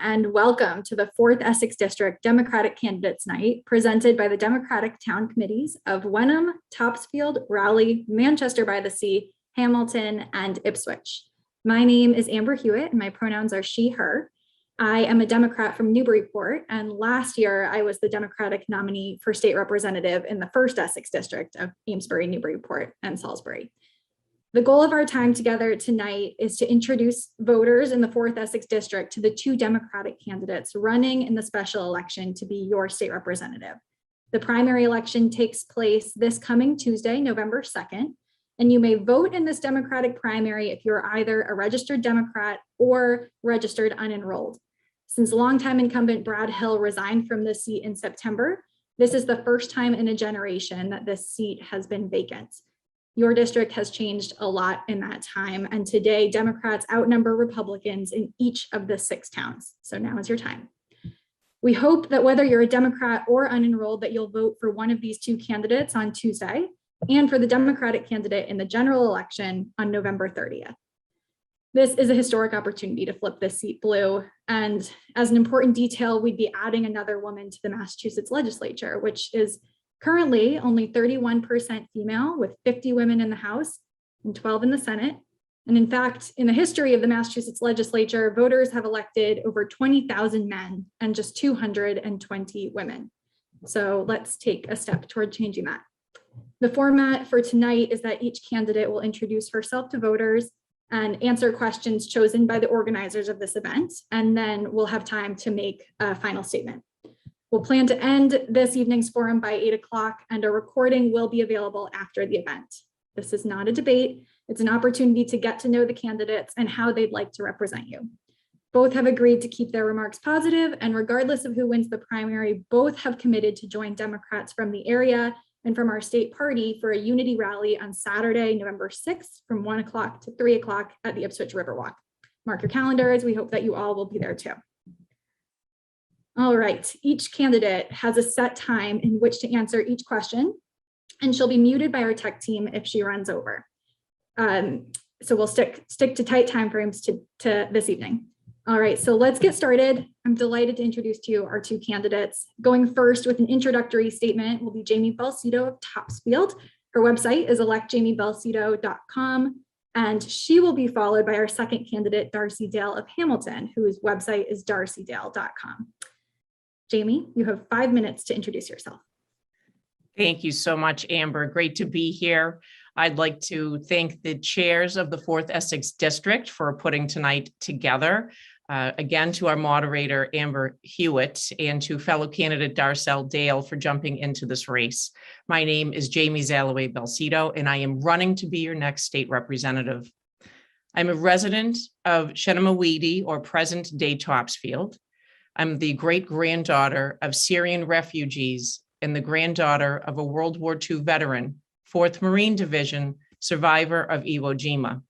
and welcome to the 4th Essex District Democratic Candidates Night, presented by the Democratic Town Committees of Wenham, Topsfield, Raleigh, Manchester by the Sea, Hamilton, and Ipswich. My name is Amber Hewitt, and my pronouns are she, her. I am a Democrat from Newburyport, and last year I was the Democratic nominee for state representative in the 1st Essex District of Amesbury, Newburyport, and Salisbury. The goal of our time together tonight is to introduce voters in the 4th Essex District to the 2 Democratic candidates running in the special election to be your state representative. The primary election takes place this coming Tuesday, November 2nd, and you may vote in this Democratic primary if you're either a registered Democrat or registered unenrolled. Since longtime incumbent Brad Hill resigned from this seat in September, this is the first time in a generation that this seat has been vacant. Your district has changed a lot in that time, and today Democrats outnumber Republicans in each of the 6 towns. So now is your time. We hope that whether you're a Democrat or unenrolled, that you'll vote for one of these 2 candidates on Tuesday and for the Democratic candidate in the general election on November 30th. This is a historic opportunity to flip this seat blue. And as an important detail, we'd be adding another woman to the Massachusetts legislature, which is currently only 31% female, with 50 women in the House and 12 in the Senate. And in fact, in the history of the Massachusetts legislature, voters have elected over 20,000 men and just 220 women. So let's take a step toward changing that. The format for tonight is that each candidate will introduce herself to voters and answer questions chosen by the organizers of this event. And then we'll have time to make a final statement. We'll plan to end this evening's forum by 8 o'clock, and a recording will be available after the event. This is not a debate. It's an opportunity to get to know the candidates and how they'd like to represent you. Both have agreed to keep their remarks positive, and regardless of who wins the primary, both have committed to join Democrats from the area and from our state party for a unity rally on Saturday, November 6th from 1 o'clock to 3 o'clock at the Ipswich Riverwalk. Mark your calendars. We hope that you all will be there too. All right, each candidate has a set time in which to answer each question, and she'll be muted by our tech team if she runs over. So we'll stick to tight timeframes to this evening. All right, so let's get started. I'm delighted to introduce to you our 2 candidates. Going first with an introductory statement will be Jamie Belcedo of Topsfield. Her website is electjamiebelcedo.com, and she will be followed by our second candidate, Darcy Dale of Hamilton, whose website is darcydale.com. Jamie, you have 5 minutes to introduce yourself. Thank you so much, Amber. Great to be here. I'd like to thank the chairs of the 4th Essex District for putting tonight together. Again, to our moderator, Amber Hewitt, and to fellow candidate Darcel Dale for jumping into this race. My name is Jamie Zalaway Belcedo, and I am running to be your next state representative. I'm a resident of Shenemaweedy, or present-day Topsfield. I'm the great-granddaughter of Syrian refugees and the granddaughter of a World War II veteran, 4th Marine Division, survivor of Iwo Jima.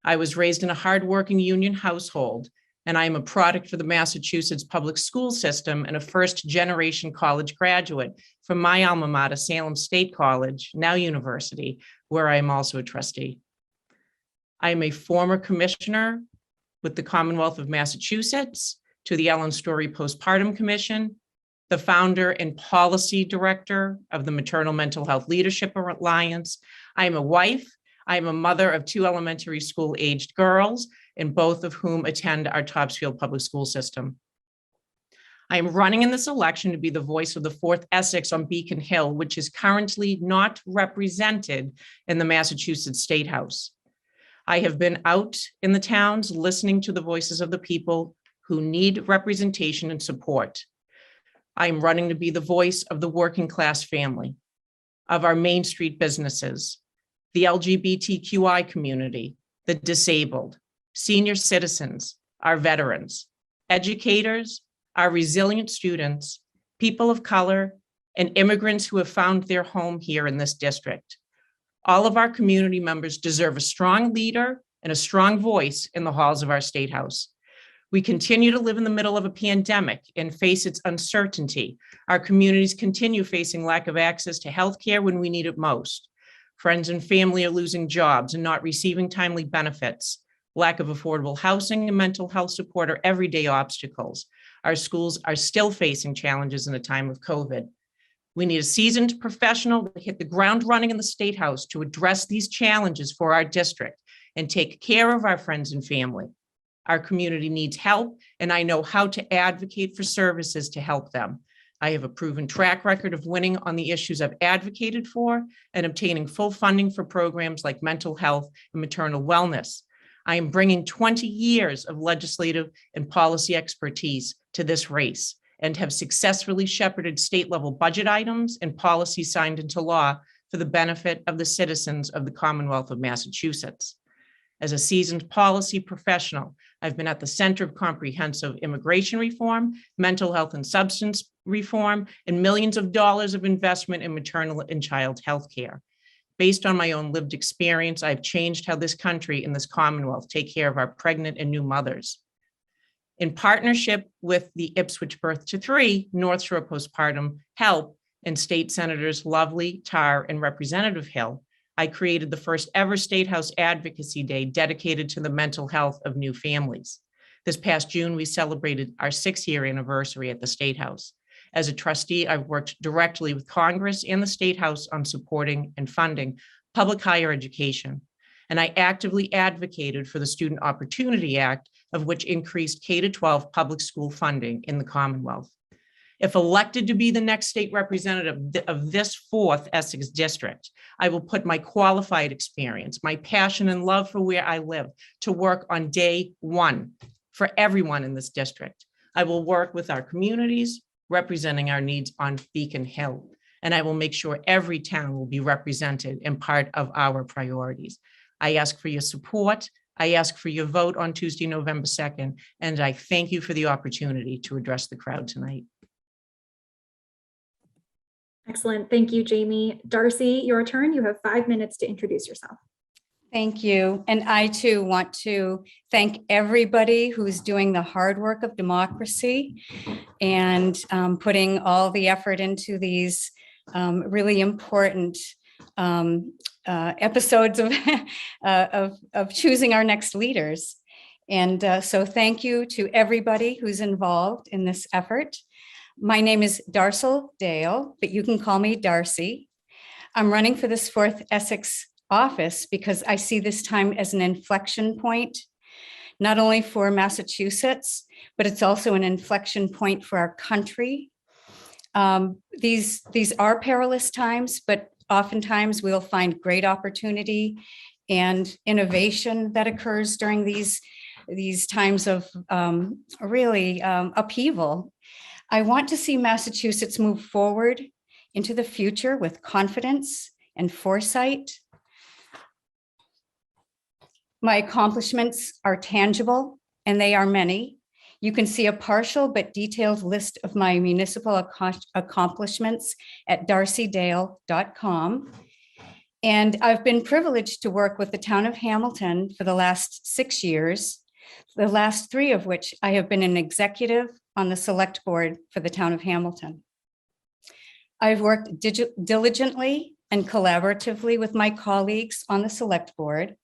I was raised in a hardworking union household, and I am a product for the Massachusetts public school system and a first-generation college graduate from my alma mater, Salem State College, now university, where I am also a trustee. I am a former commissioner with the Commonwealth of Massachusetts, to the Ellen Story Postpartum Commission, the founder and policy director of the Maternal Mental Health Leadership Alliance. I am a wife. I am a mother of 2 elementary school aged girls, and both of whom attend our Topsfield public school system. I am running in this election to be the voice of the 4th Essex on Beacon Hill, which is currently not represented in the Massachusetts State House. I have been out in the towns listening to the voices of the people who need representation and support. I am running to be the voice of the working class family, of our Main Street businesses, the LGBTQI community, the disabled, senior citizens, our veterans, educators, our resilient students, people of color, and immigrants who have found their home here in this district. All of our community members deserve a strong leader and a strong voice in the halls of our State House. We continue to live in the middle of a pandemic and face its uncertainty. Our communities continue facing lack of access to healthcare when we need it most. Friends and family are losing jobs and not receiving timely benefits. Lack of affordable housing and mental health support are everyday obstacles. Our schools are still facing challenges in a time of COVID. We need a seasoned professional to hit the ground running in the State House to address these challenges for our district and take care of our friends and family. Our community needs help, and I know how to advocate for services to help them. I have a proven track record of winning on the issues I've advocated for and obtaining full funding for programs like mental health and maternal wellness. I am bringing 20 years of legislative and policy expertise to this race and have successfully shepherded state-level budget items and policies signed into law for the benefit of the citizens of the Commonwealth of Massachusetts. As a seasoned policy professional, I've been at the center of comprehensive immigration reform, mental health and substance reform, and millions of dollars of investment in maternal and child health care. Based on my own lived experience, I've changed how this country and this Commonwealth take care of our pregnant and new mothers. In partnership with the Ipswich Birth to Three, North Shore Postpartum Help, and State Senators Lovely, Tarr, and Representative Hill, I created the first ever State House Advocacy Day dedicated to the mental health of new families. This past June, we celebrated our 6-year anniversary at the State House. As a trustee, I've worked directly with Congress and the State House on supporting and funding public higher education. And I actively advocated for the Student Opportunity Act, of which increased K-12 public school funding in the Commonwealth. If elected to be the next state representative of this 4th Essex district, I will put my qualified experience, my passion and love for where I live to work on day one for everyone in this district. I will work with our communities, representing our needs on Beacon Hill, and I will make sure every town will be represented and part of our priorities. I ask for your support. I ask for your vote on Tuesday, November 2nd, and I thank you for the opportunity to address the crowd tonight. Excellent. Thank you, Jamie. Darcy, your turn. You have 5 minutes to introduce yourself. Thank you. And I too want to thank everybody who's doing the hard work of democracy and putting all the effort into these really important episodes of choosing our next leaders. And so thank you to everybody who's involved in this effort. My name is Darcel Dale, but you can call me Darcy. I'm running for this 4th Essex office because I see this time as an inflection point, not only for Massachusetts, but it's also an inflection point for our country. These are perilous times, but oftentimes we'll find great opportunity and innovation that occurs during these times of really upheaval. I want to see Massachusetts move forward into the future with confidence and foresight. My accomplishments are tangible, and they are many. You can see a partial but detailed list of my municipal accomplishments at darcydale.com. And I've been privileged to work with the town of Hamilton for the last 6 years, the last 3 of which I have been an executive on the select board for the town of Hamilton. I've worked diligently and collaboratively with my colleagues on the select board.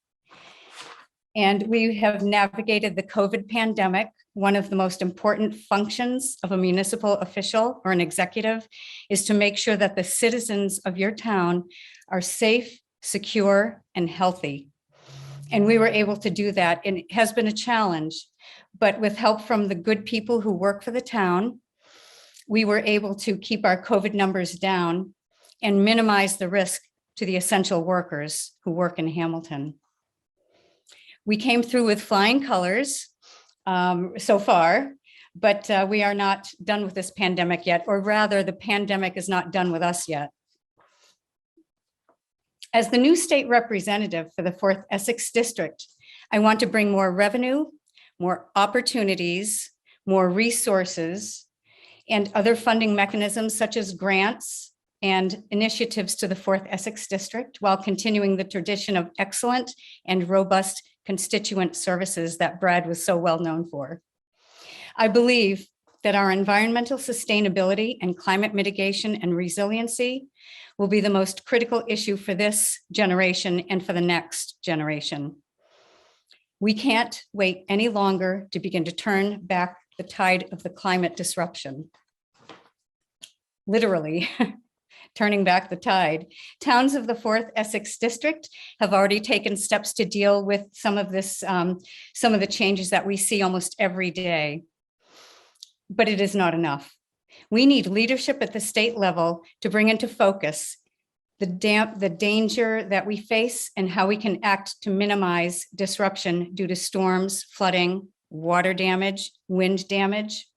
And we have navigated the COVID pandemic. One of the most important functions of a municipal official or an executive is to make sure that the citizens of your town are safe, secure, and healthy. And we were able to do that. And it has been a challenge, but with help from the good people who work for the town, we were able to keep our COVID numbers down and minimize the risk to the essential workers who work in Hamilton. We came through with flying colors so far, but we are not done with this pandemic yet, or rather the pandemic is not done with us yet. As the new state representative for the 4th Essex District, I want to bring more revenue, more opportunities, more resources, and other funding mechanisms such as grants and initiatives to the 4th Essex District, while continuing the tradition of excellent and robust constituent services that Brad was so well known for. I believe that our environmental sustainability and climate mitigation and resiliency will be the most critical issue for this generation and for the next generation. We can't wait any longer to begin to turn back the tide of the climate disruption. Literally, turning back the tide. Towns of the 4th Essex District have already taken steps to deal with some of this, some of the changes that we see almost every day. But it is not enough. We need leadership at the state level to bring into focus the danger that we face and how we can act to minimize disruption due to storms, flooding, water damage, wind damage,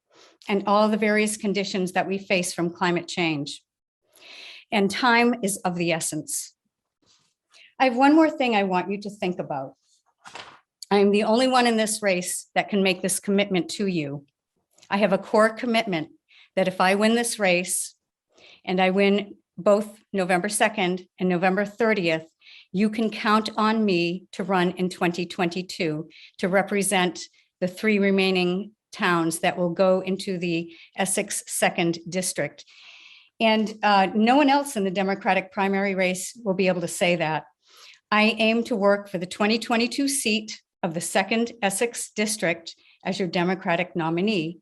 and all the various conditions that we face from climate change. And time is of the essence. I have one more thing I want you to think about. I am the only one in this race that can make this commitment to you. I have a core commitment that if I win this race and I win both November 2nd and November 30th, you can count on me to run in 2022 to represent the 3 remaining towns that will go into the Essex 2nd District. And no one else in the Democratic primary race will be able to say that. I aim to work for the 2022 seat of the 2nd Essex District as your Democratic nominee.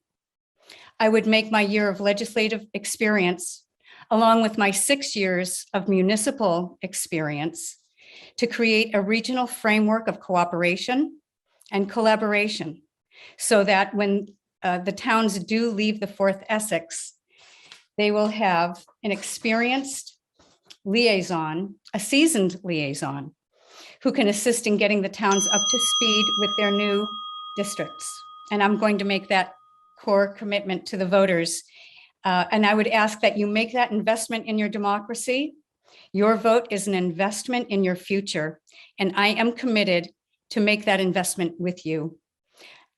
I would make my year of legislative experience, along with my 6 years of municipal experience, to create a regional framework of cooperation and collaboration so that when the towns do leave the 4th Essex, they will have an experienced liaison, a seasoned liaison, who can assist in getting the towns up to speed with their new districts. And I'm going to make that core commitment to the voters. And I would ask that you make that investment in your democracy. Your vote is an investment in your future, and I am committed to make that investment with you.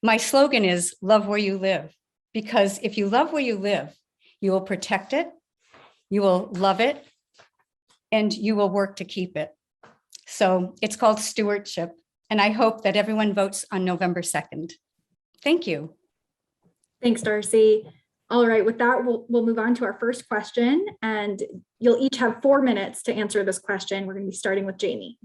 My slogan is love where you live, because if you love where you live, you will protect it, you will love it, and you will work to keep it. So it's called stewardship, and I hope that everyone votes on November 2nd. Thank you. Thanks, Darcy. All right, with that, we'll move on to our first question, and you'll each have 4 minutes to answer this question. We're going to be starting with Jamie.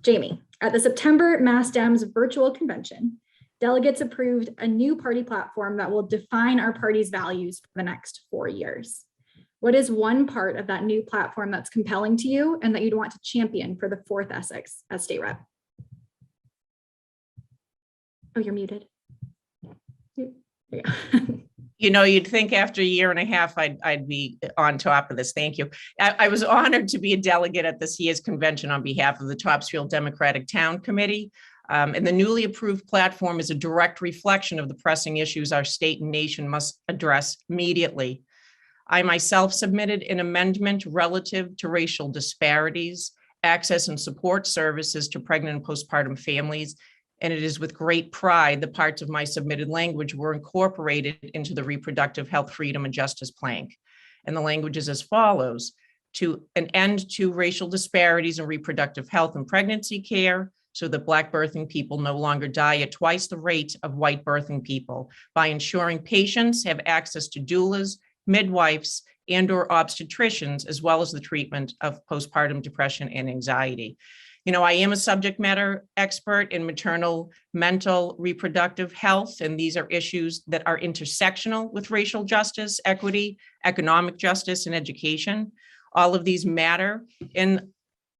Jamie, at the September Mass Dems virtual convention, delegates approved a new party platform that will define our party's values for the next 4 years. What is one part of that new platform that's compelling to you and that you'd want to champion for the 4th Essex as state rep? Oh, you're muted. There you go. You know, you'd think after a year and a half, I'd be on top of this. Thank you. I was honored to be a delegate at this year's convention on behalf of the Topsfield Democratic Town Committee. And the newly approved platform is a direct reflection of the pressing issues our state and nation must address immediately. I myself submitted an amendment relative to racial disparities, access and support services to pregnant and postpartum families, and it is with great pride the parts of my submitted language were incorporated into the reproductive health freedom and justice plank. And the language is as follows: to an end to racial disparities in reproductive health and pregnancy care, so that Black birthing people no longer die at twice the rate of white birthing people, by ensuring patients have access to doulas, midwives, and/or obstetricians, as well as the treatment of postpartum depression and anxiety. You know, I am a subject matter expert in maternal, mental, reproductive health, and these are issues that are intersectional with racial justice, equity, economic justice, and education. All of these matter in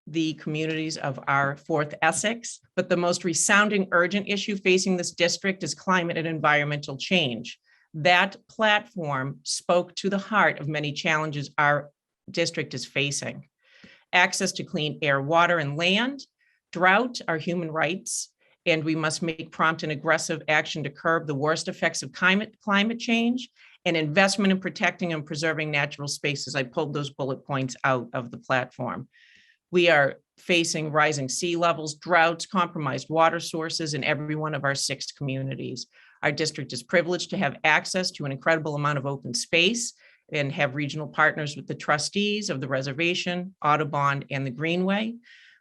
the communities of our 4th Essex, but the most resounding urgent issue facing this district is climate and environmental change. That platform spoke to the heart of many challenges our district is facing. Access to clean air, water, and land, drought are human rights, and we must make prompt and aggressive action to curb the worst effects of climate change, and investment in protecting and preserving natural spaces. I pulled those bullet points out of the platform. We are facing rising sea levels, droughts, compromised water sources in every one of our 6 communities. Our district is privileged to have access to an incredible amount of open space and have regional partners with the trustees of the reservation, Audubon, and the Greenway.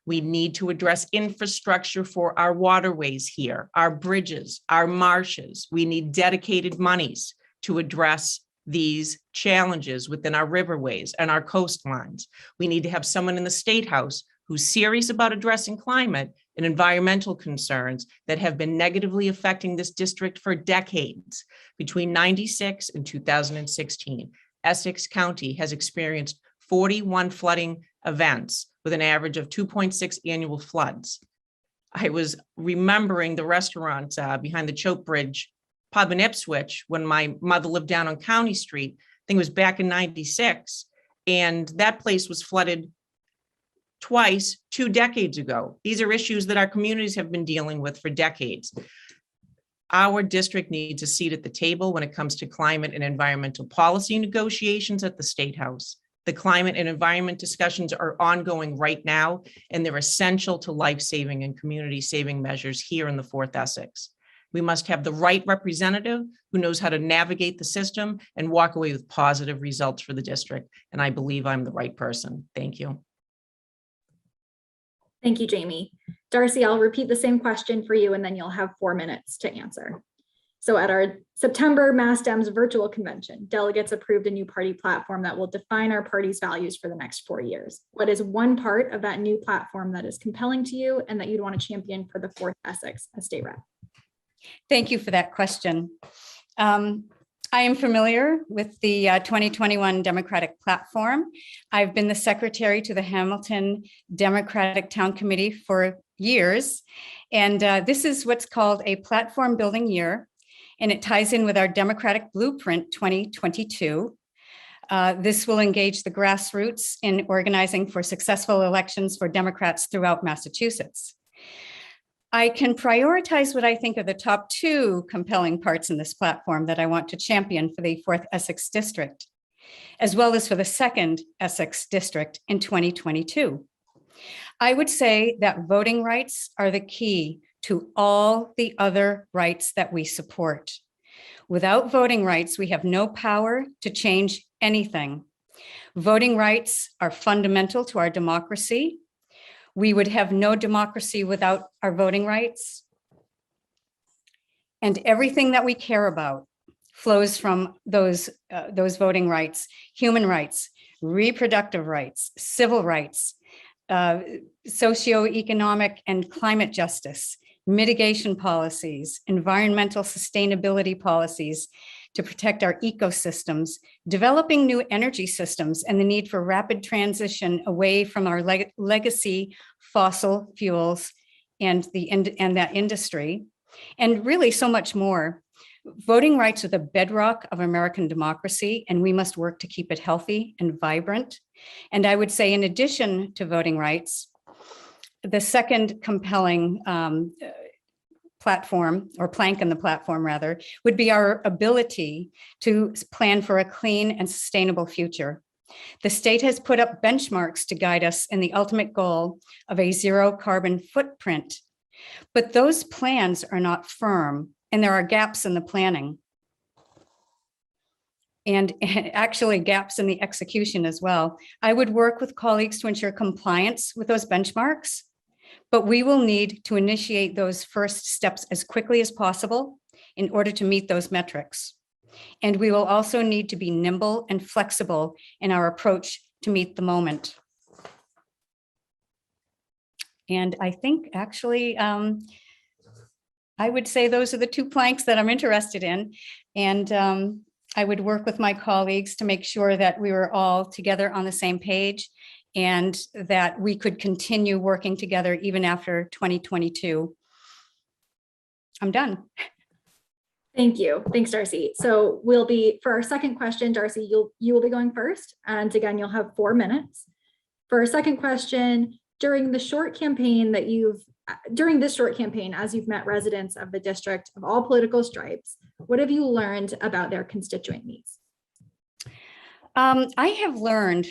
We need to address infrastructure for our waterways here, our bridges, our marshes. We need dedicated monies to address these challenges within our riverways and our coastlines. We need to have someone in the State House who's serious about addressing climate and environmental concerns that have been negatively affecting this district for decades. Between 96 and 2016, Essex County has experienced 41 flooding events with an average of 2.6 annual floods. I was remembering the restaurant behind the Chope Bridge pub in Ipswich when my mother lived down on County Street. I think it was back in 96. And that place was flooded twice 2 decades ago. These are issues that our communities have been dealing with for decades. Our district needs a seat at the table when it comes to climate and environmental policy negotiations at the State House. The climate and environment discussions are ongoing right now, and they're essential to life-saving and community-saving measures here in the 4th Essex. We must have the right representative who knows how to navigate the system and walk away with positive results for the district. And I believe I'm the right person. Thank you. Thank you, Jamie. Darcy, I'll repeat the same question for you, and then you'll have 4 minutes to answer. So at our September Mass Dems virtual convention, delegates approved a new party platform that will define our party's values for the next 4 years. What is one part of that new platform that is compelling to you and that you'd want to champion for the 4th Essex as state rep? Thank you for that question. I am familiar with the 2021 Democratic platform. I've been the secretary to the Hamilton Democratic Town Committee for years. And this is what's called a platform building year. And it ties in with our Democratic Blueprint 2022. This will engage the grassroots in organizing for successful elections for Democrats throughout Massachusetts. I can prioritize what I think are the top 2 compelling parts in this platform that I want to champion for the 4th Essex District, as well as for the 2nd Essex District in 2022. I would say that voting rights are the key to all the other rights that we support. Without voting rights, we have no power to change anything. Voting rights are fundamental to our democracy. We would have no democracy without our voting rights. And everything that we care about flows from those voting rights: human rights, reproductive rights, civil rights, socioeconomic and climate justice, mitigation policies, environmental sustainability policies to protect our ecosystems, developing new energy systems, and the need for rapid transition away from our legacy fossil fuels and that industry, and really so much more. Voting rights are the bedrock of American democracy, and we must work to keep it healthy and vibrant. And I would say, in addition to voting rights, the second compelling platform, or plank in the platform rather, would be our ability to plan for a clean and sustainable future. The state has put up benchmarks to guide us in the ultimate goal of a zero carbon footprint, but those plans are not firm, and there are gaps in the planning. And actually gaps in the execution as well. I would work with colleagues to ensure compliance with those benchmarks, but we will need to initiate those first steps as quickly as possible in order to meet those metrics. And we will also need to be nimble and flexible in our approach to meet the moment. And I think actually, I would say those are the 2 planks that I'm interested in. And I would work with my colleagues to make sure that we were all together on the same page and that we could continue working together even after 2022. I'm done. Thank you. Thanks, Darcy. So we'll be, for our second question, Darcy, you will be going first. And again, you'll have 4 minutes. For our second question, during this short campaign, as you've met residents of the district of all political stripes, what have you learned about their constituent needs? I have learned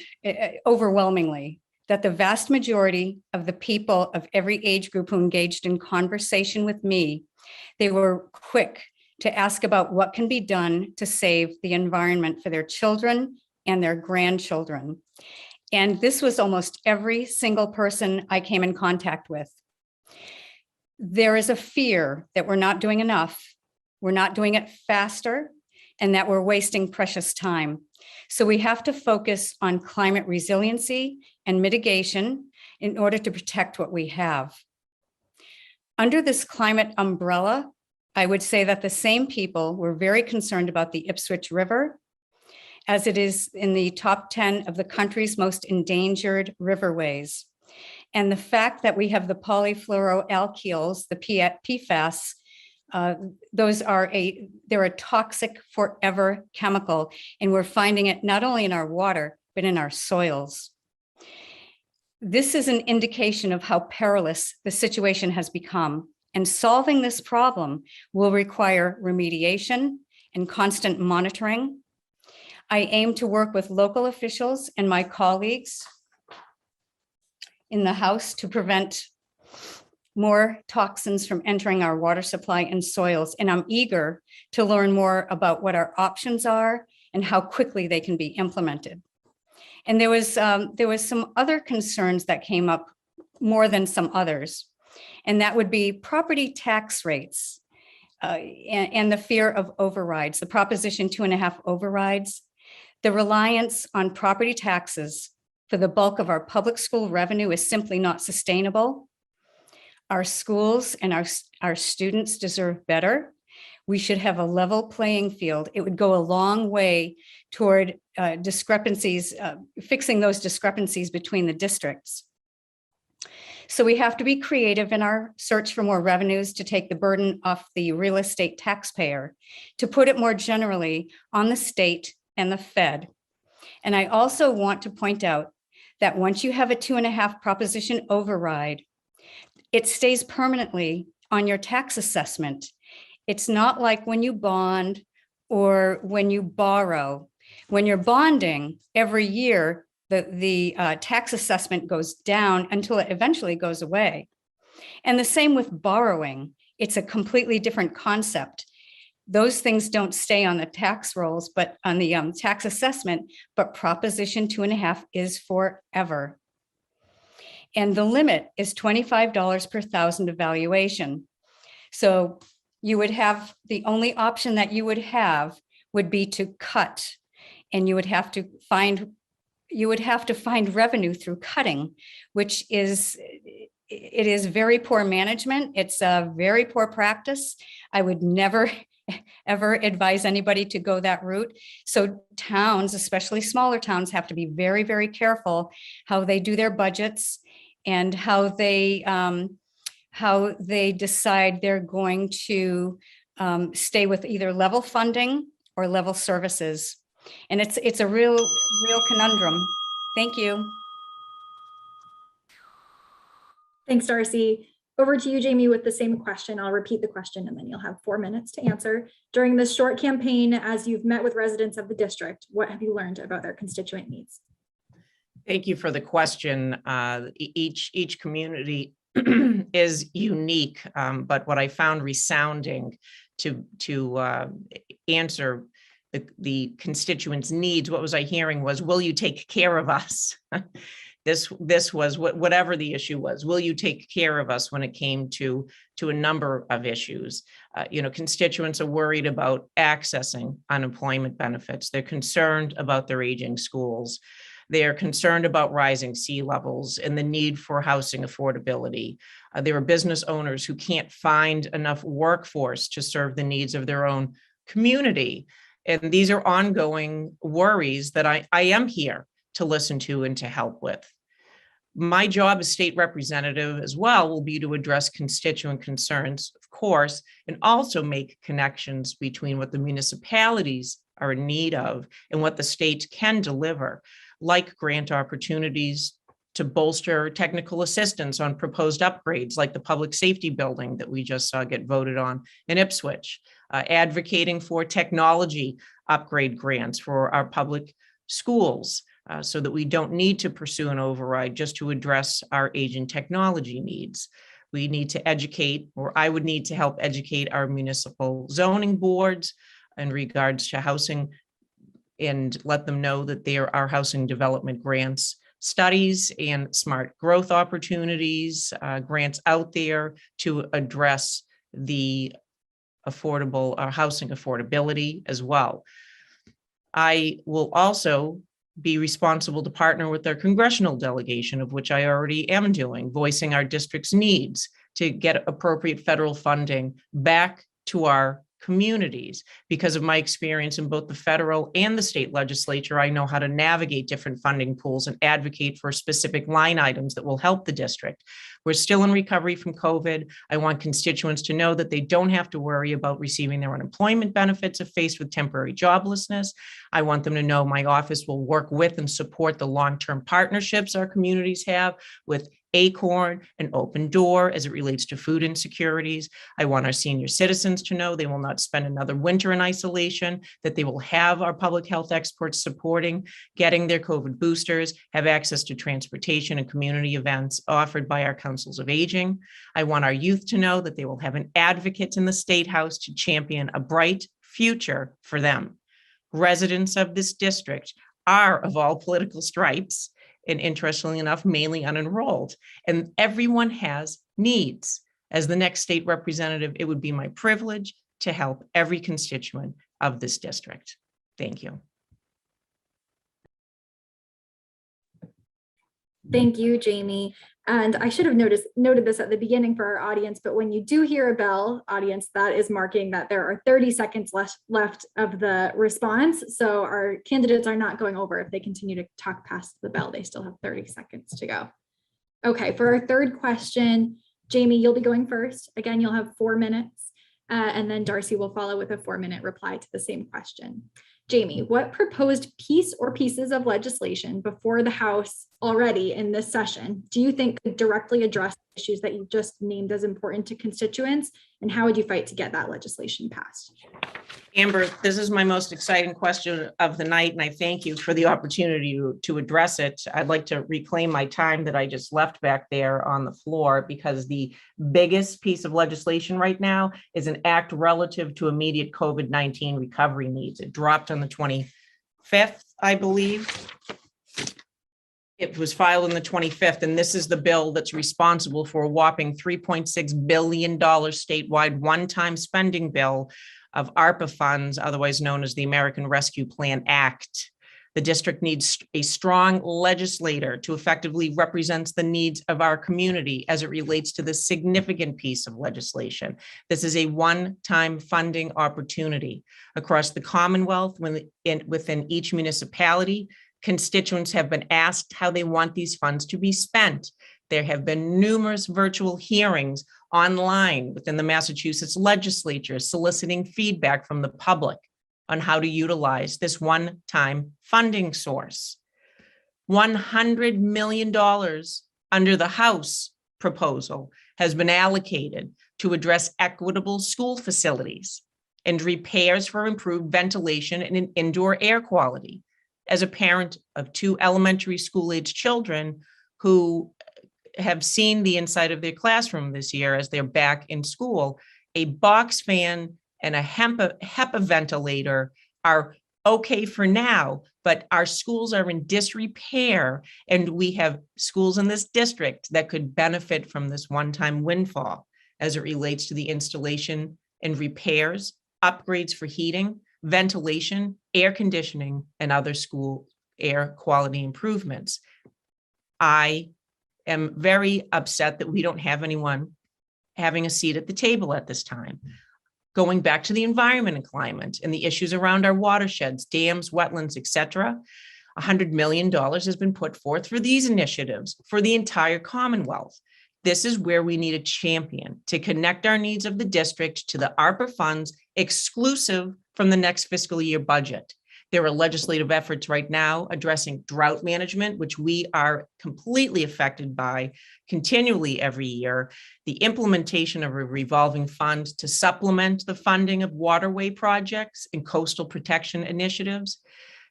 overwhelmingly that the vast majority of the people of every age group who engaged in conversation with me, they were quick to ask about what can be done to save the environment for their children and their grandchildren. And this was almost every single person I came in contact with. There is a fear that we're not doing enough, we're not doing it faster, and that we're wasting precious time. So we have to focus on climate resiliency and mitigation in order to protect what we have. Under this climate umbrella, I would say that the same people were very concerned about the Ipswich River, as it is in the top 10 of the country's most endangered riverways. And the fact that we have the polyfluoroalkyls, the PFAS, they're a toxic forever chemical, and we're finding it not only in our water, but in our soils. This is an indication of how perilous the situation has become, and solving this problem will require remediation and constant monitoring. I aim to work with local officials and my colleagues in the House to prevent more toxins from entering our water supply and soils. And I'm eager to learn more about what our options are and how quickly they can be implemented. And there was some other concerns that came up more than some others, and that would be property tax rates and the fear of overrides, the Proposition 2.5 overrides, the reliance on property taxes for the bulk of our public school revenue is simply not sustainable. Our schools and our students deserve better. We should have a level playing field. It would go a long way toward discrepancies, fixing those discrepancies between the districts. So we have to be creative in our search for more revenues to take the burden off the real estate taxpayer, to put it more generally on the state and the Fed. And I also want to point out that once you have a 2.5 proposition override, it stays permanently on your tax assessment. It's not like when you bond or when you borrow. When you're bonding every year, the tax assessment goes down until it eventually goes away. And the same with borrowing. It's a completely different concept. Those things don't stay on the tax rolls, but on the tax assessment, but Proposition 2.5 is forever. And the limit is $25 per thousand evaluation. So you would have, the only option that you would have would be to cut, and you would have to find revenue through cutting, which is, it is very poor management. It's a very poor practice. I would never, ever advise anybody to go that route. So towns, especially smaller towns, have to be very, very careful how they do their budgets and how they decide they're going to stay with either level funding or level services. And it's a real conundrum. Thank you. Thanks, Darcy. Over to you, Jamie, with the same question. I'll repeat the question and then you'll have 4 minutes to answer. During this short campaign, as you've met with residents of the district, what have you learned about their constituent needs? Thank you for the question. Each community is unique, but what I found resounding to answer the constituents' needs, what was I hearing was, will you take care of us? This was whatever the issue was. Will you take care of us when it came to a number of issues? Constituents are worried about accessing unemployment benefits. They're concerned about their aging schools. They are concerned about rising sea levels and the need for housing affordability. There are business owners who can't find enough workforce to serve the needs of their own community. And these are ongoing worries that I am here to listen to and to help with. My job as state representative as well will be to address constituent concerns, of course, and also make connections between what the municipalities are in need of and what the state can deliver, like grant opportunities to bolster technical assistance on proposed upgrades, like the public safety building that we just saw get voted on in Ipswich, advocating for technology upgrade grants for our public schools, so that we don't need to pursue an override just to address our aging technology needs. We need to educate, or I would need to help educate our municipal zoning boards in regards to housing and let them know that there are housing development grants, studies, and smart growth opportunities, grants out there to address the affordable housing affordability as well. I will also be responsible to partner with our congressional delegation, of which I already am doing, voicing our district's needs, to get appropriate federal funding back to our communities. Because of my experience in both the federal and the state legislature, I know how to navigate different funding pools and advocate for specific line items that will help the district. We're still in recovery from COVID. I want constituents to know that they don't have to worry about receiving their unemployment benefits if faced with temporary joblessness. I want them to know my office will work with and support the long-term partnerships our communities have with Acorn and Open Door as it relates to food insecurities. I want our senior citizens to know they will not spend another winter in isolation, that they will have our public health experts supporting getting their COVID boosters, have access to transportation and community events offered by our councils of aging. I want our youth to know that they will have an advocate in the State House to champion a bright future for them. Residents of this district are of all political stripes, and interestingly enough, mainly unenrolled. And everyone has needs. As the next state representative, it would be my privilege to help every constituent of this district. Thank you. Thank you, Jamie. And I should have noted this at the beginning for our audience, but when you do hear a bell, audience, that is marking that there are 30 seconds left of the response. So our candidates are not going over. If they continue to talk past the bell, they still have 30 seconds to go. Okay, for our third question, Jamie, you'll be going first. Again, you'll have 4 minutes, and then Darcy will follow with a 4-minute reply to the same question. Jamie, what proposed piece or pieces of legislation before the House already in this session do you think could directly address issues that you just named as important to constituents, and how would you fight to get that legislation passed? Amber, this is my most exciting question of the night, and I thank you for the opportunity to address it. I'd like to reclaim my time that I just left back there on the floor, because the biggest piece of legislation right now is an act relative to immediate COVID-19 recovery needs. It dropped on the 25th, I believe. It was filed on the 25th, and this is the bill that's responsible for a whopping $3.6 billion statewide one-time spending bill of ARPA funds, otherwise known as the American Rescue Plan Act. The district needs a strong legislator to effectively represent the needs of our community as it relates to this significant piece of legislation. This is a one-time funding opportunity across the Commonwealth. Within each municipality, constituents have been asked how they want these funds to be spent. There have been numerous virtual hearings online within the Massachusetts legislature soliciting feedback from the public on how to utilize this one-time funding source. $100 million under the House proposal has been allocated to address equitable school facilities and repairs for improved ventilation and indoor air quality. As a parent of 2 elementary school-age children who have seen the inside of their classroom this year as they're back in school, a box fan and a HEPA ventilator are okay for now, but our schools are in disrepair, and we have schools in this district that could benefit from this one-time windfall as it relates to the installation and repairs, upgrades for heating, ventilation, air conditioning, and other school air quality improvements. I am very upset that we don't have anyone having a seat at the table at this time. Going back to the environment and climate and the issues around our watersheds, dams, wetlands, etc., $100 million has been put forth for these initiatives for the entire Commonwealth. This is where we need a champion to connect our needs of the district to the ARPA funds exclusive from the next fiscal year budget. There are legislative efforts right now addressing drought management, which we are completely affected by continually every year. The implementation of a revolving fund to supplement the funding of waterway projects and coastal protection initiatives,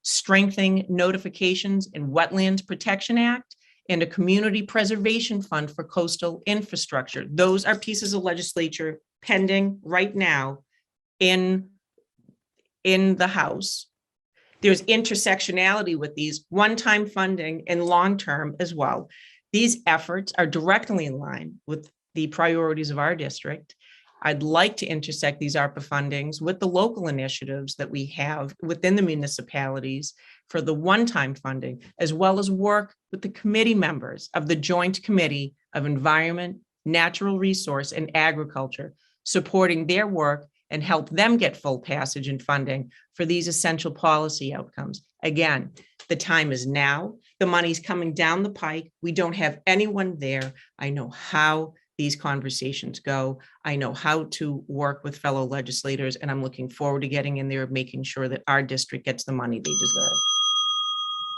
strengthening notifications in Wetlands Protection Act, and a community preservation fund for coastal infrastructure. Those are pieces of legislature pending right now in the House. There's intersectionality with these one-time funding and long-term as well. These efforts are directly in line with the priorities of our district. I'd like to intersect these ARPA fundings with the local initiatives that we have within the municipalities for the one-time funding, as well as work with the committee members of the Joint Committee of Environment, natural resource, and agriculture, supporting their work and help them get full passage and funding for these essential policy outcomes. Again, the time is now. The money's coming down the pike. We don't have anyone there. I know how these conversations go. I know how to work with fellow legislators, and I'm looking forward to getting in there, making sure that our district gets the money they deserve.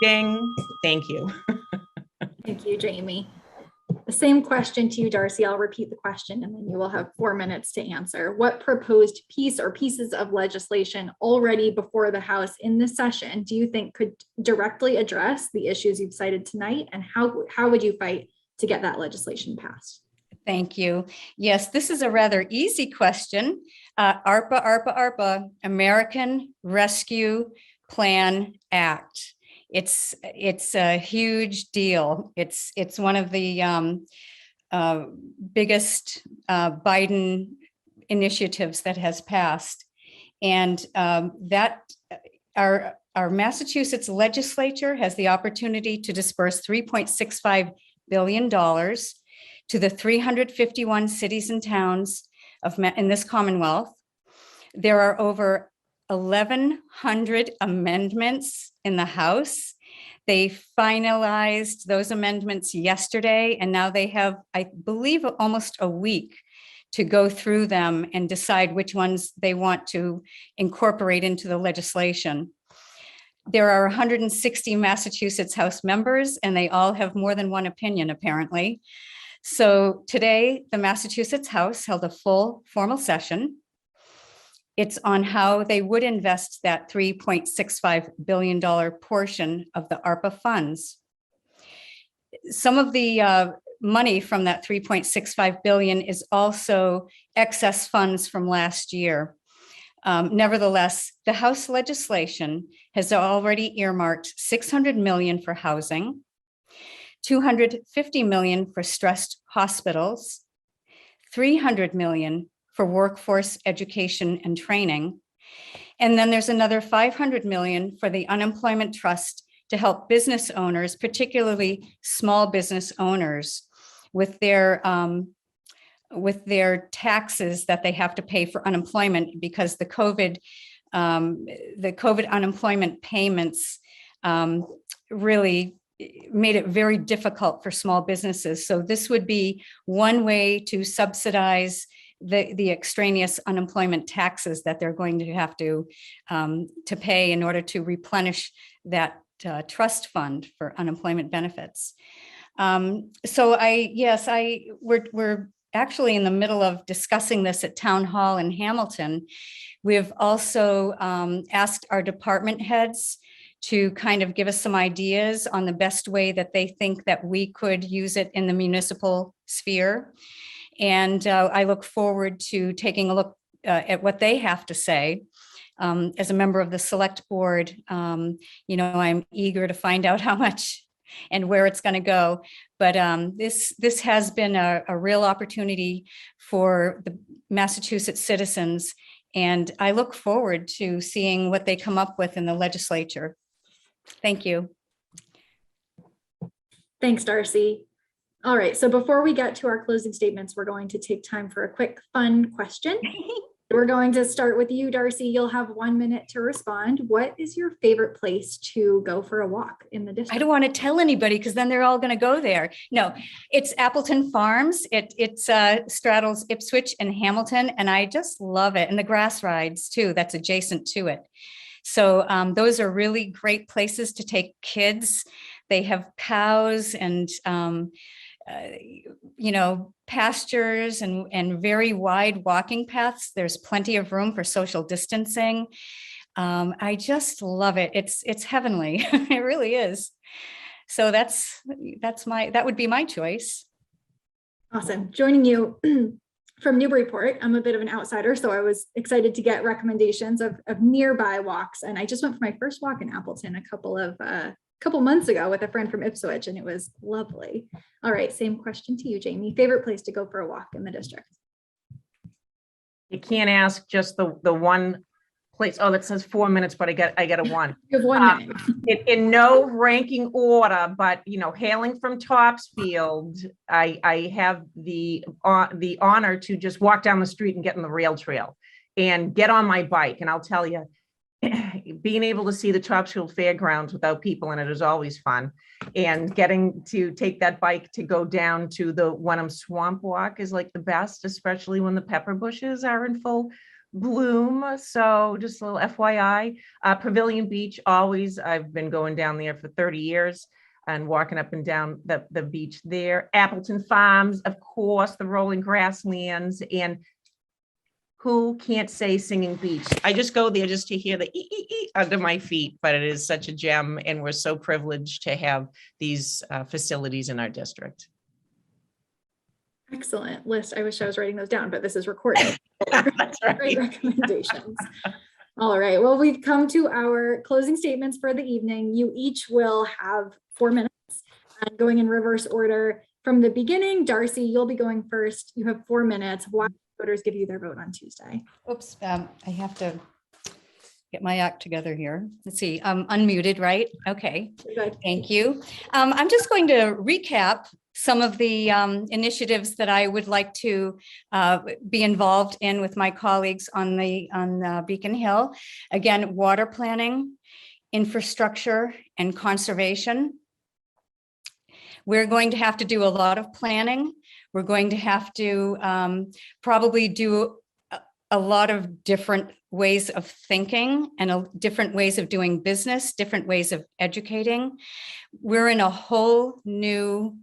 Ding. Thank you. Thank you, Jamie. The same question to you, Darcy. I'll repeat the question and then you will have 4 minutes to answer. What proposed piece or pieces of legislation already before the House in this session do you think could directly address the issues you've cited tonight? And how would you fight to get that legislation passed? Thank you. Yes, this is a rather easy question. ARPA, American Rescue Plan Act. It's a huge deal. It's one of the biggest Biden initiatives that has passed, and that our Massachusetts legislature has the opportunity to disperse $3.65 billion to the 351 cities and towns in this Commonwealth. There are over 1,100 amendments in the House. They finalized those amendments yesterday, and now they have, I believe, almost a week to go through them and decide which ones they want to incorporate into the legislation. There are 160 Massachusetts House members, and they all have more than one opinion, apparently. So today, the Massachusetts House held a full formal session. It's on how they would invest that $3.65 billion portion of the ARPA funds. Some of the money from that $3.65 billion is also excess funds from last year. Nevertheless, the House legislation has already earmarked $600 million for housing, $250 million for stressed hospitals, $300 million for workforce education and training. And then there's another $500 million for the unemployment trust to help business owners, particularly small business owners, with their taxes that they have to pay for unemployment, because the COVID unemployment payments really made it very difficult for small businesses. So this would be one way to subsidize the extraneous unemployment taxes that they're going to have to pay in order to replenish that trust fund for unemployment benefits. We're actually in the middle of discussing this at Town Hall in Hamilton. We've also asked our department heads to kind of give us some ideas on the best way that they think that we could use it in the municipal sphere. And I look forward to taking a look at what they have to say. As a member of the select board, I'm eager to find out how much and where it's going to go. But this has been a real opportunity for the Massachusetts citizens. And I look forward to seeing what they come up with in the legislature. Thank you. Thanks, Darcy. All right, so before we get to our closing statements, we're going to take time for a quick fun question. We're going to start with you, Darcy. You'll have 1 minute to respond. What is your favorite place to go for a walk in the district? I don't want to tell anybody because then they're all going to go there. No, it's Appleton Farms. It straddles Ipswich and Hamilton, and I just love it. And the grass rides too, that's adjacent to it. So those are really great places to take kids. They have cows and pastures and very wide walking paths. There's plenty of room for social distancing. I just love it. It's heavenly. It really is. So that would be my choice. Awesome. Joining you from Newburyport. I'm a bit of an outsider, so I was excited to get recommendations of nearby walks. And I just went for my first walk in Appleton a couple months ago with a friend from Ipswich, and it was lovely. All right, same question to you, Jamie. Favorite place to go for a walk in the district? You can't ask just the one Please. Oh, that says 4 minutes, but I got a one. You have 1 minute. In no ranking order, but hailing from Topsfield, I have the honor to just walk down the street and get in the rail trail and get on my bike. And I'll tell you, being able to see the Topsfield Fairgrounds without people in it is always fun. And getting to take that bike to go down to the Wenham Swamp Walk is like the best, especially when the pepper bushes are in full bloom. So just a little FYI, Pavilion Beach, always, I've been going down there for 30 years and walking up and down the beach there. Appleton Farms, of course, the rolling grasslands, and who can't say Singing Beach? I just go there just to hear the under my feet, but it is such a gem, and we're so privileged to have these facilities in our district. Excellent list. I wish I was writing those down, but this is recorded. That's right. Great recommendations. All right. Well, we've come to our closing statements for the evening. You each will have 4 minutes, and going in reverse order from the beginning. Darcy, you'll be going first. You have 4 minutes. Why voters give you their vote on Tuesday? Oops, I have to get my act together here. Let's see, I'm unmuted, right? Okay, Good. thank you. I'm just going to recap some of the initiatives that I would like to be involved in with my colleagues on Beacon Hill. Again, water planning, infrastructure, and conservation. We're going to have to do a lot of planning. We're going to have to probably do a lot of different ways of thinking and different ways of doing business, different ways of educating. We're in a whole new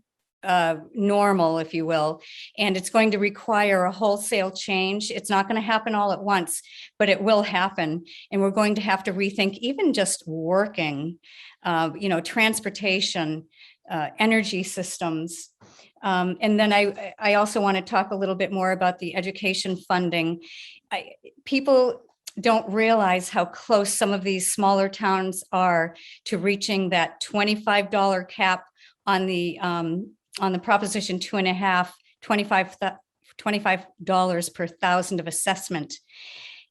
normal, if you will, and it's going to require a wholesale change. It's not going to happen all at once, but it will happen. And we're going to have to rethink even just working, transportation, energy systems. And then I also want to talk a little bit more about the education funding. People don't realize how close some of these smaller towns are to reaching that $25 cap on the Proposition 2.5, $25 per thousand of assessment.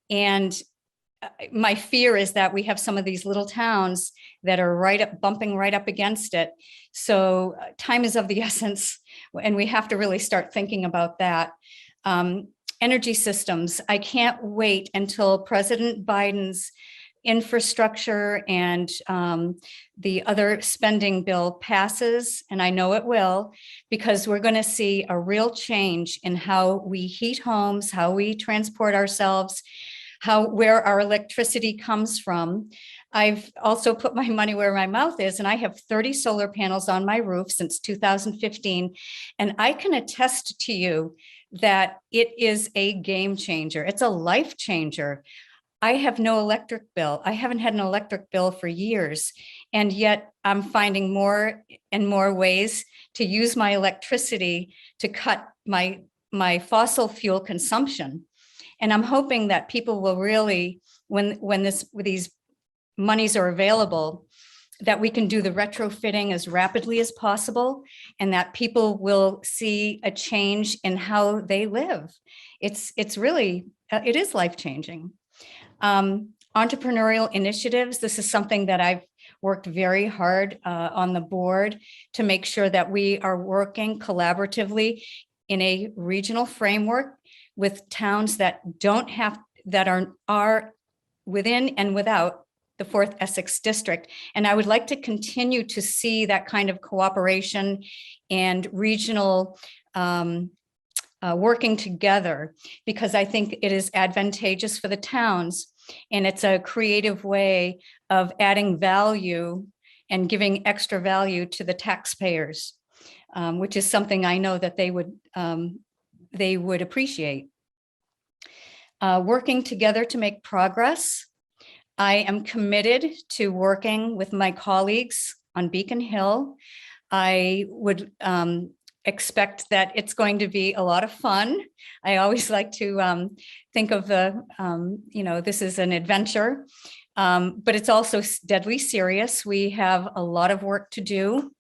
And my fear is that we have some of these little towns that are bumping right up against it. So time is of the essence, and we have to really start thinking about that. Energy systems. I can't wait until President Biden's infrastructure and the other spending bill passes, and I know it will, because we're going to see a real change in how we heat homes, how we transport ourselves, where our electricity comes from. I've also put my money where my mouth is, and I have 30 solar panels on my roof since 2015, and I can attest to you that it is a game changer. It's a life changer. I have no electric bill. I haven't had an electric bill for years, and yet I'm finding more and more ways to use my electricity to cut my fossil fuel consumption. And I'm hoping that people will really, when these monies are available, that we can do the retrofitting as rapidly as possible, and that people will see a change in how they live. It's really, it is life-changing. Entrepreneurial initiatives. This is something that I've worked very hard on the board to make sure that we are working collaboratively in a regional framework with towns that are within and without the 4th Essex district. And I would like to continue to see that kind of cooperation and regional working together, because I think it is advantageous for the towns, and it's a creative way of adding value and giving extra value to the taxpayers, which is something I know that they would appreciate. Working together to make progress. I am committed to working with my colleagues on Beacon Hill. I would expect that it's going to be a lot of fun. I always like to think of this is an adventure, but it's also deadly serious. We have a lot of work to do.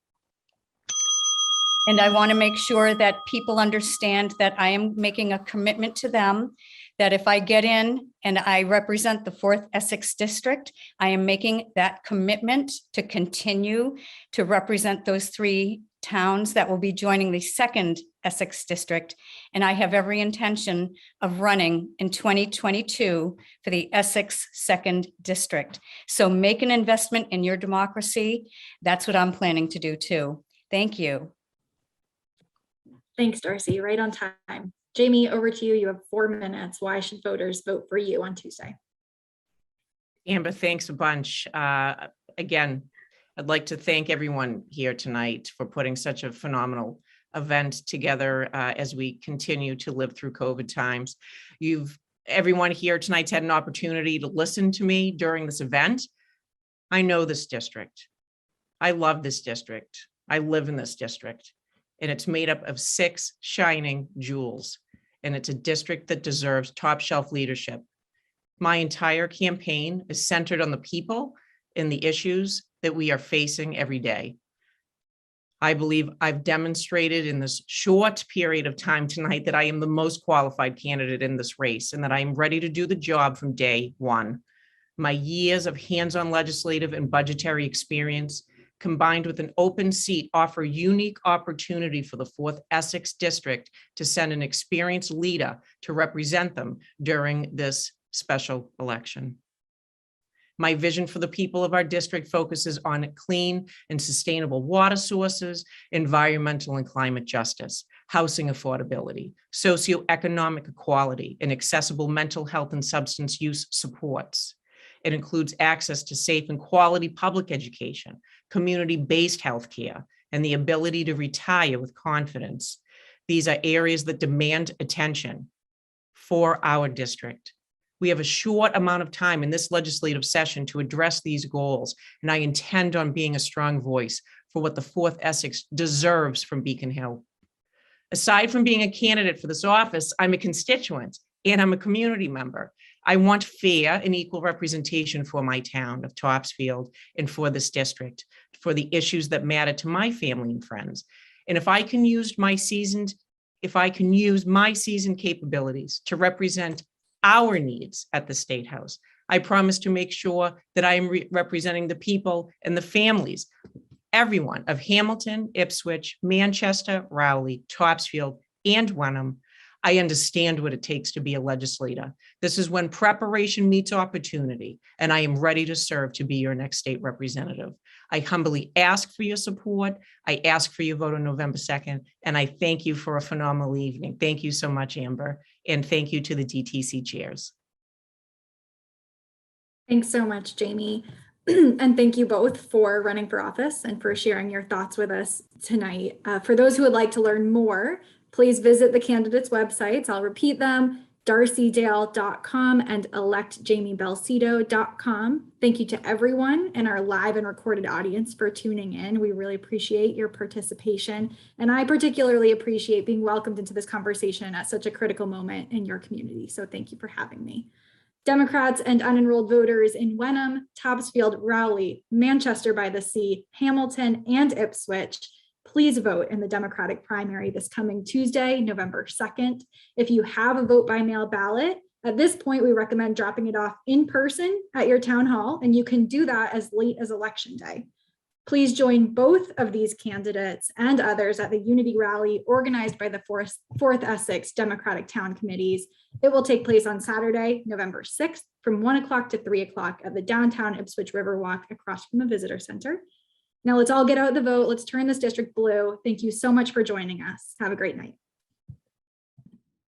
And I want to make sure that people understand that I am making a commitment to them, that if I get in and I represent the 4th Essex District, I am making that commitment to continue to represent those 3 towns that will be joining the 2nd Essex District. And I have every intention of running in 2022 for the Essex 2nd District. So make an investment in your democracy. That's what I'm planning to do too. Thank you. Thanks, Darcy. Right on time. Jamie, over to you. You have 4 minutes. Why should voters vote for you on Tuesday? Amber, thanks a bunch. Again, I'd like to thank everyone here tonight for putting such a phenomenal event together as we continue to live through COVID times. Everyone here tonight's had an opportunity to listen to me during this event. I know this district. I love this district. I live in this district. And it's made up of 6 shining jewels. And it's a district that deserves top shelf leadership. My entire campaign is centered on the people and the issues that we are facing every day. I believe I've demonstrated in this short period of time tonight that I am the most qualified candidate in this race and that I am ready to do the job from day one. My years of hands-on legislative and budgetary experience combined with an open seat offer unique opportunity for the 4th Essex District to send an experienced leader to represent them during this special election. My vision for the people of our district focuses on clean and sustainable water sources, environmental and climate justice, housing affordability, socioeconomic equality, and accessible mental health and substance use supports. It includes access to safe and quality public education, community-based healthcare, and the ability to retire with confidence. These are areas that demand attention for our district. We have a short amount of time in this legislative session to address these goals, and I intend on being a strong voice for what the 4th Essex deserves from Beacon Hill. Aside from being a candidate for this office, I'm a constituent and I'm a community member. I want fair and equal representation for my town of Topsfield and for this district, for the issues that matter to my family and friends. And if I can use my seasoned capabilities to represent our needs at the State House, I promise to make sure that I am representing the people and the families, everyone of Hamilton, Ipswich, Manchester, Rowley, Topsfield, and Wenham. I understand what it takes to be a legislator. This is when preparation meets opportunity, and I am ready to serve to be your next state representative. I humbly ask for your support. I ask for your vote on November 2nd, and I thank you for a phenomenal evening. Thank you so much, Amber, and thank you to the DTC chairs. Thanks so much, Jamie. And thank you both for running for office and for sharing your thoughts with us tonight. For those who would like to learn more, please visit the candidates' websites. I'll repeat them: darcydale.com and electjamiebelcito.com. Thank you to everyone in our live and recorded audience for tuning in. We really appreciate your participation. And I particularly appreciate being welcomed into this conversation at such a critical moment in your community. So thank you for having me. Democrats and unenrolled voters in Wenham, Topsfield, Rowley, Manchester by the Sea, Hamilton, and Ipswich, please vote in the Democratic primary this coming Tuesday, November 2nd. If you have a vote by mail ballot, at this point, we recommend dropping it off in person at your town hall, and you can do that as late as Election Day. Please join both of these candidates and others at the Unity Rally organized by the 4th Essex Democratic Town Committees. It will take place on Saturday, November 6th from 1 o'clock to 3 o'clock at the downtown Ipswich Riverwalk across from the Visitor Center. Now let's all get out the vote. Let's turn this district blue. Thank you so much for joining us. Have a great night.